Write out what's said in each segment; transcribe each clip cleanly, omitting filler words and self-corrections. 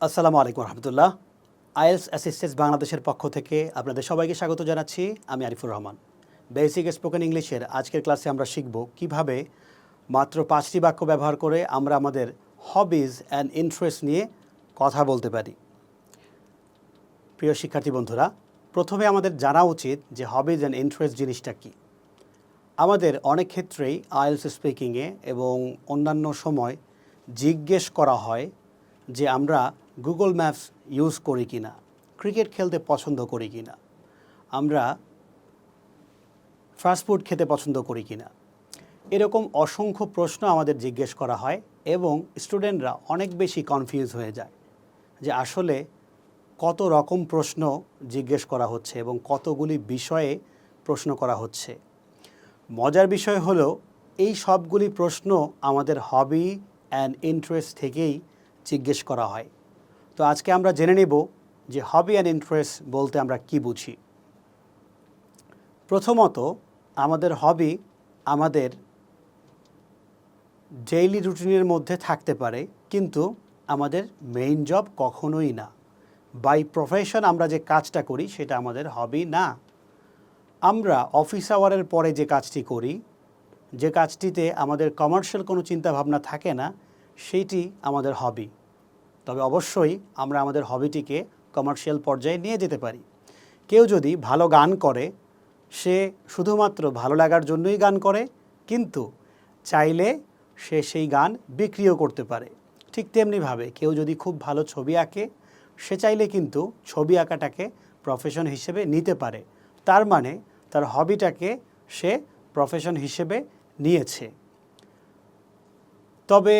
আসসালামু আলাইকুম রহমতুল্লাহ। IELTS assistance বাংলাদেশের পক্ষ থেকে আপনাদের সবাইকে স্বাগত জানাচ্ছি। আমি আরিফুর রহমান। বেসিক স্পোকেন ইংলিশের আজকের ক্লাসে আমরা শিখব কিভাবে মাত্র 5টি বাক্য ব্যবহার করে আমরা আমাদের হবিজ অ্যান্ড ইন্টারেস্ট নিয়ে কথা বলতে পারি। প্রিয় শিক্ষার্থী বন্ধুরা, প্রথমে আমাদের জানা উচিত যে হবিজ অ্যান্ড ইন্টারেস্ট জিনিসটা কী। আমাদের অনেক ক্ষেত্রেই আইএলস স্পিকিংয়ে এবং অন্যান্য সময় জিজ্ঞেস করা হয় যে আমরা গুগল ম্যাপস ইউজ করি কি না, ক্রিকেট খেলতে পছন্দ করি কি না, আমরা ফাস্টফুড খেতে পছন্দ করি কি না। এরকম অসংখ্য প্রশ্ন আমাদের জিজ্ঞেস করা হয় এবং স্টুডেন্টরা অনেক বেশি কনফিউজ হয়ে যায় যে আসলে কত রকম প্রশ্ন জিজ্ঞেস করা হচ্ছে এবং কতগুলি বিষয়ে প্রশ্ন করা হচ্ছে। মজার বিষয় হলো এই সবগুলি প্রশ্ন আমাদের হবি অ্যান্ড ইন্টারেস্ট থেকেই জিজ্ঞেস করা হয়। তো আজকে আমরা জেনে নেব যে হবি অ্যান্ড ইন্টারেস্ট বলতে আমরা কি বুঝি। প্রথমত, আমাদের হবি আমাদের ডেইলি রুটিনের মধ্যে থাকতে পারে, কিন্তু আমাদের মেইন জব কখনোই না। বাই প্রফেশন আমরা যে কাজটা করি সেটা আমাদের হবি না। আমরা অফিস আওয়ারের পরে যে কাজটি করি, যে কাজটিতে আমাদের কমার্শিয়াল কোনো চিন্তাভাবনা থাকে না, সেইটি আমাদের হবি। তবে অবশ্যই আমরা আমাদের হবিটিকে কমার্শিয়াল পর্যায়ে নিয়ে যেতে পারি। কেউ যদি ভালো গান করে, সে শুধুমাত্র ভালো লাগার জন্যই গান করে, কিন্তু চাইলে সে সেই গান বিক্রিও করতে পারে। ঠিক তেমনিভাবে কেউ যদি খুব ভালো ছবি আঁকে, সে চাইলে কিন্তু ছবি আঁকাটাকে প্রফেশন হিসেবে নিতে পারে। তার মানে তার হবিটাকে সে প্রফেশন হিসেবে নিয়েছে। তবে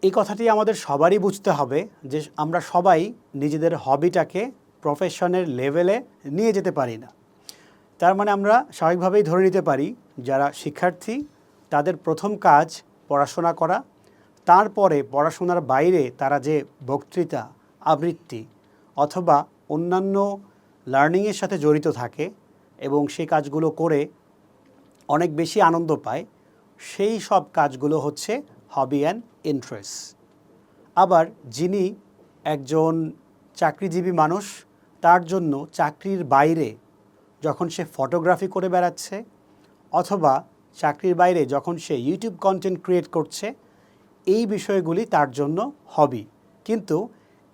এই কথাটি আমাদের সবারই বুঝতে হবে যে আমরা সবাই নিজেদের হবিটাকে প্রফেশনের লেভেলে নিয়ে যেতে পারি না। তার মানে আমরা স্বাভাবিকভাবেই ধরে নিতে পারি যারা শিক্ষার্থী তাদের প্রথম কাজ পড়াশোনা করা, তারপরে পড়াশোনার বাইরে তারা যে বক্তৃতা, আবৃত্তি অথবা অন্যান্য লার্নিংয়ের সাথে জড়িত থাকে এবং সেই কাজগুলো করে অনেক বেশি আনন্দ পায়, সেই সব কাজগুলো হচ্ছে হবি অ্যান্ড ইন্টারেস্ট। আবার যিনি একজন চাকরিজীবী মানুষ, তার জন্য চাকরির বাইরে যখন সে ফটোগ্রাফি করে বেড়াচ্ছে অথবা চাকরির বাইরে যখন সে ইউটিউব কন্টেন্ট ক্রিয়েট করছে, এই বিষয়গুলি তার জন্য হবি। কিন্তু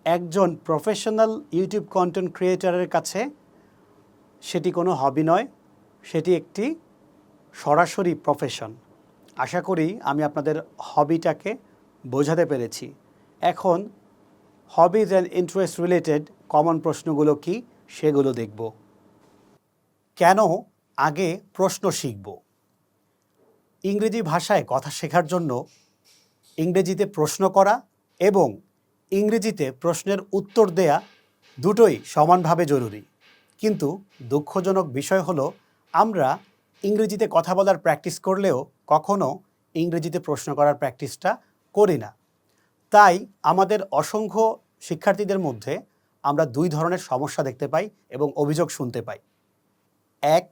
একজন প্রফেশনাল ইউটিউব কন্টেন্ট ক্রিয়েটরের কাছে সেটি কোনো হবি নয়, সেটি একটি সরাসরি প্রফেশন। আশা করি আমি আপনাদের হবিটাকে বোঝাতে পেরেছি। এখন hobbies and interest related common প্রশ্নগুলো কি সেগুলো দেখব। কেন আগে প্রশ্ন শিখব? ইংরেজি ভাষায় কথা শেখার জন্য ইংরেজিতে প্রশ্ন করা এবং ইংরেজিতে প্রশ্নের উত্তর দেয়া দুটোই সমানভাবে জরুরি। কিন্তু দুঃখজনক বিষয় হলো আমরা ইংরেজিতে কথা বলার প্র্যাকটিস করলেও কখনো ইংরেজিতে প্রশ্ন করার প্র্যাকটিসটা করি না। তাই আমাদের অসংখ্য শিক্ষার্থীদের মধ্যে আমরা দুই ধরনের সমস্যা দেখতে পাই এবং অভিযোগ শুনতে পাই। এক,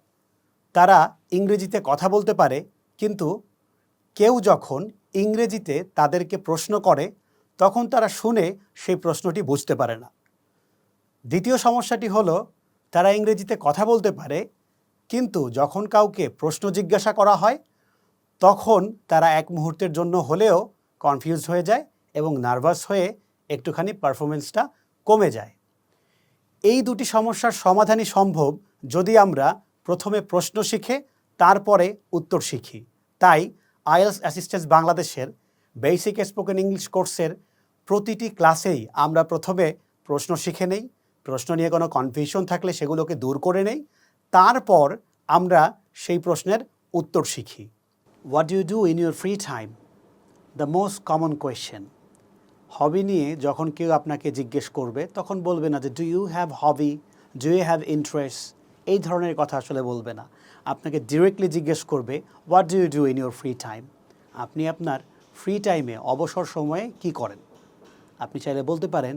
তারা ইংরেজিতে কথা বলতে পারে, কিন্তু কেউ যখন ইংরেজিতে তাদেরকে প্রশ্ন করে তখন তারা শুনে সেই প্রশ্নটি বুঝতে পারে না। দ্বিতীয় সমস্যাটি হলো তারা ইংরেজিতে কথা বলতে পারে, কিন্তু যখন কাউকে প্রশ্ন জিজ্ঞাসা করা হয় তখন তারা এক মুহূর্তের জন্য হলেও কনফিউজ হয়ে যায় এবং নার্ভাস হয়ে একটুখানি পারফরমেন্সটা কমে যায়। এই দুটি সমস্যার সমাধানই সম্ভব যদি আমরা প্রথমে প্রশ্ন শিখে তারপরে উত্তর শিখি। তাই আইএলস অ্যাসিস্ট্যান্স বাংলাদেশের বেসিক স্পোকেন ইংলিশ কোর্সের প্রতিটি ক্লাসেই আমরা প্রথমে প্রশ্ন শিখে নেই, প্রশ্ন নিয়ে কোনো কনফিউশন থাকলে সেগুলোকে দূর করে নেই, তারপর আমরা সেই প্রশ্নের উত্তর শিখি। What do you do in your free time? The most common question. Hobby নিয়ে যখন কেউ আপনাকে জিজ্ঞেস করবে তখন বলবে না যে do you have hobby, do you have interest, এই ধরনের কথা আসলে বলবে না। আপনাকে ডিরেক্টলি জিজ্ঞেস করবে what do you do in your free time? আপনি আপনার ফ্রি টাইমে, অবসর সময়ে কি করেন? আপনি চাইলে বলতে পারেন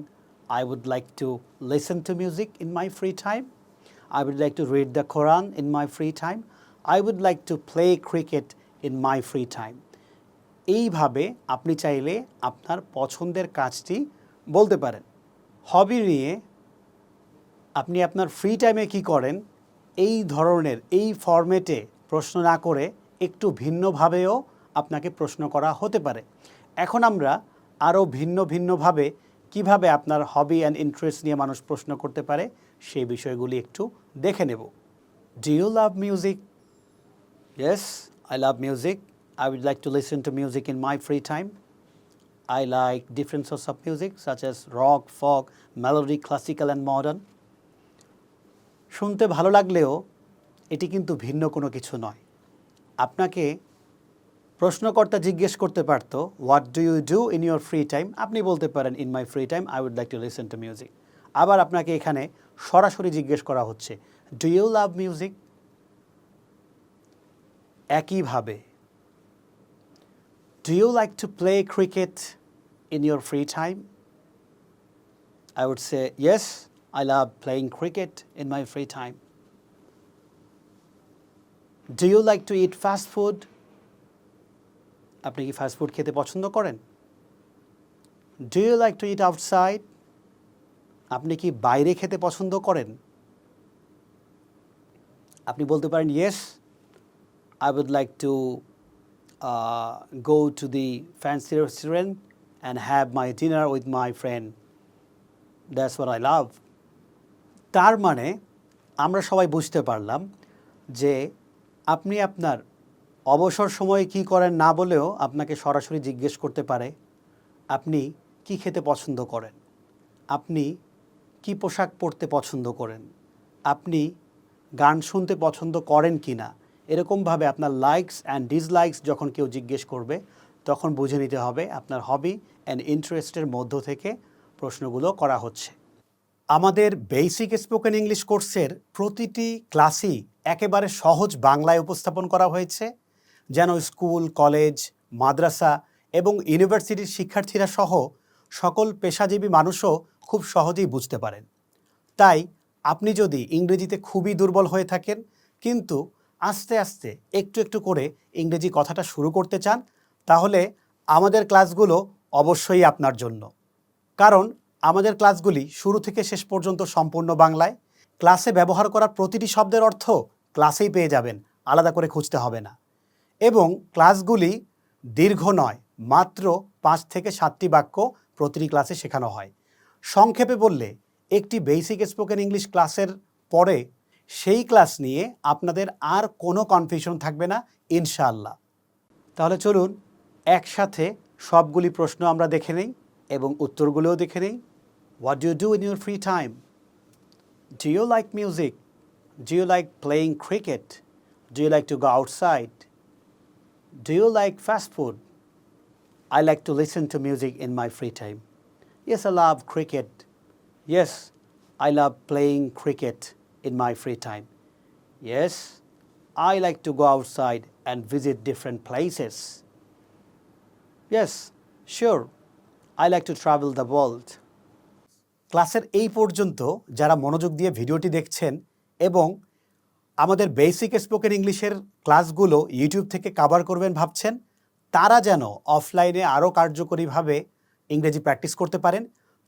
I would like to listen to music in my free time, I would like to read the Quran in my free time, I would like to play cricket in my free time. এইভাবে আপনি চাইলে আপনার পছন্দের কাজটি বলতে পারেন। হবি নিয়ে আপনি আপনার ফ্রি টাইমে কি করেন এই ধরনের এই ফরম্যাটে প্রশ্ন না করে একটু ভিন্নভাবেও আপনাকে প্রশ্ন করা হতে পারে। এখন আমরা আরও ভিন্নভাবে কিভাবে আপনার হবি অ্যান্ড ইন্টারেস্ট নিয়ে মানুষ প্রশ্ন করতে পারে সেই বিষয়গুলি একটু দেখে নেব। Do you love music? Yes, I love music. I would like to listen to music in my free time. I like different sorts of music such as rock, folk, melody, classical and modern. শুনতে ভালো লাগলেও এটি কিন্তু ভিন্ন কোনো কিছু নয়। আপনাকে প্রশ্নকর্তা জিজ্ঞেস করতে পারতো what do you do in your free time, আপনি বলতে পারেন in my free time I would like to listen to music. আবার আপনাকে এখানে সরাসরি জিজ্ঞেস করা হচ্ছে ডু ইউ লাভ মিউজিক। একইভাবে do you like to play cricket in your free time? I would say yes, I love playing cricket in my free time. Do you like to eat fast food? আপনি কি fast food খেতে পছন্দ করেন? Do you like to eat outside? আপনি কি বাইরে খেতে পছন্দ করেন? আপনি বলতে পারেন yes, I would like to go to the fancy restaurant and have my dinner with my friend. That's what I love. তার মানে আমরা সবাই বুঝতে পারলাম যে আপনি আপনার অবসর সময়ে কি করেন না বলেও আপনাকে সরাসরি জিজ্ঞেস করতে পারে আপনি কি খেতে পছন্দ করেন, আপনি কি পোশাক পরতে পছন্দ করেন, আপনি গান শুনতে পছন্দ করেন কি না। এরকমভাবে আপনার লাইকস অ্যান্ড ডিসলাইকস যখন কেউ জিজ্ঞেস করবে তখন বুঝে নিতে হবে আপনার হবি অ্যান্ড ইন্টারেস্টের মধ্য থেকে প্রশ্নগুলো করা হচ্ছে। আমাদের বেসিক স্পোকেন ইংলিশ কোর্সের প্রতিটি ক্লাসই একেবারে সহজ বাংলায় উপস্থাপন করা হয়েছে যেন স্কুল, কলেজ, মাদ্রাসা এবং ইউনিভার্সিটির শিক্ষার্থীরা সহ সকল পেশাজীবী মানুষও খুব সহজেই বুঝতে পারেন। তাই আপনি যদি ইংরেজিতে খুবই দুর্বল হয়ে থাকেন কিন্তু আস্তে আস্তে একটু করে ইংরেজি কথাটা শুরু করতে চান, তাহলে আমাদের ক্লাসগুলো অবশ্যই আপনার জন্য। কারণ আমাদের ক্লাসগুলি শুরু থেকে শেষ পর্যন্ত সম্পূর্ণ বাংলায়। ক্লাসে ব্যবহার করা প্রতিটি শব্দের অর্থ ক্লাসেই পেয়ে যাবেন, আলাদা করে খুঁজতে হবে না। এবং ক্লাসগুলি দীর্ঘ নয়, মাত্র 5 থেকে 7টি বাক্য প্রতিটি ক্লাসে শেখানো হয়। সংক্ষেপে বললে একটি বেসিক স্পোকেন ইংলিশ ক্লাসের পরে সেই ক্লাস নিয়ে আপনাদের আর কোনো কনফিউশন থাকবে না ইনশাআল্লাহ। তাহলে চলুন একসাথে সবগুলি প্রশ্ন আমরা দেখে নেই এবং উত্তরগুলোও দেখে নেই। What do you do in your free time? Do you like music? Do you like playing cricket? Do you like to go outside? Do you like fast food? I like to listen to music in my free time. Yes, I love cricket. Yes, I love playing cricket in my free time. Yes, I like to go outside and visit different places. Yes, sure, I like to travel the world. ক্লাসের এই পর্যন্ত যারা মনোযোগ দিয়ে ভিডিওটি দেখছেন এবং আমাদের বেসিক স্পোকেন ইংলিশের ক্লাসগুলো ইউটিউব থেকে কভার করবেন ভাবছেন, তারা যেন অফলাইনে আরও কার্যকরীভাবে ইংরেজি প্র্যাকটিস করতে পারেন,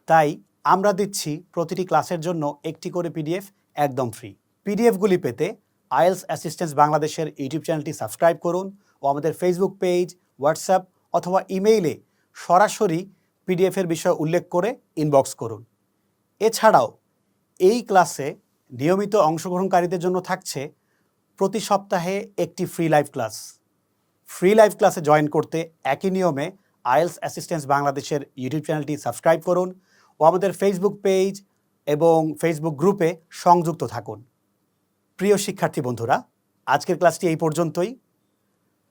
তাই আমরা দিচ্ছি প্রতিটি ক্লাসের জন্য একটি করে পিডিএফ একদম ফ্রি। পিডিএফগুলি পেতে আইএলস অ্যাসিস্ট্যান্স বাংলাদেশের ইউটিউব চ্যানেলটি সাবস্ক্রাইব করুন ও আমাদের ফেসবুক পেজ, হোয়াটসঅ্যাপ অথবা ইমেইলে সরাসরি পিডিএফের বিষয় উল্লেখ করে ইনবক্স করুন। এছাড়াও এই ক্লাসে নিয়মিত অংশগ্রহণকারীদের জন্য থাকছে প্রতি সপ্তাহে একটি free live class. Free live ক্লাসে জয়েন করতে একই নিয়মে আইএলস অ্যাসিস্ট্যান্স বাংলাদেশের ইউটিউব চ্যানেলটি সাবস্ক্রাইব করুন ও আমাদের ফেসবুক পেজ এবং ফেসবুক গ্রুপে সংযুক্ত থাকুন। প্রিয় শিক্ষার্থী বন্ধুরা, আজকের ক্লাসটি এই পর্যন্তই।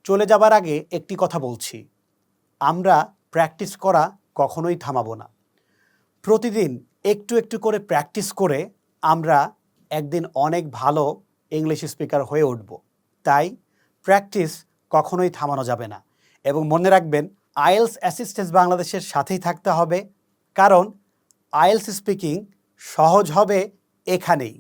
চলে যাবার আগে একটি কথা বলছি, আমরা প্র্যাকটিস করা কখনোই থামাবো না। প্রতিদিন একটু করে প্র্যাকটিস করে আমরা একদিন অনেক ভালো ইংলিশ স্পিকার হয়ে উঠব। তাই প্র্যাকটিস কখনোই থামানো যাবে না এবং মনে রাখবেন আইএলস অ্যাসিস্ট্যান্স বাংলাদেশের সাথেই থাকতে হবে, কারণ আইএলস স্পিকিং সহজ হবে এখানেই।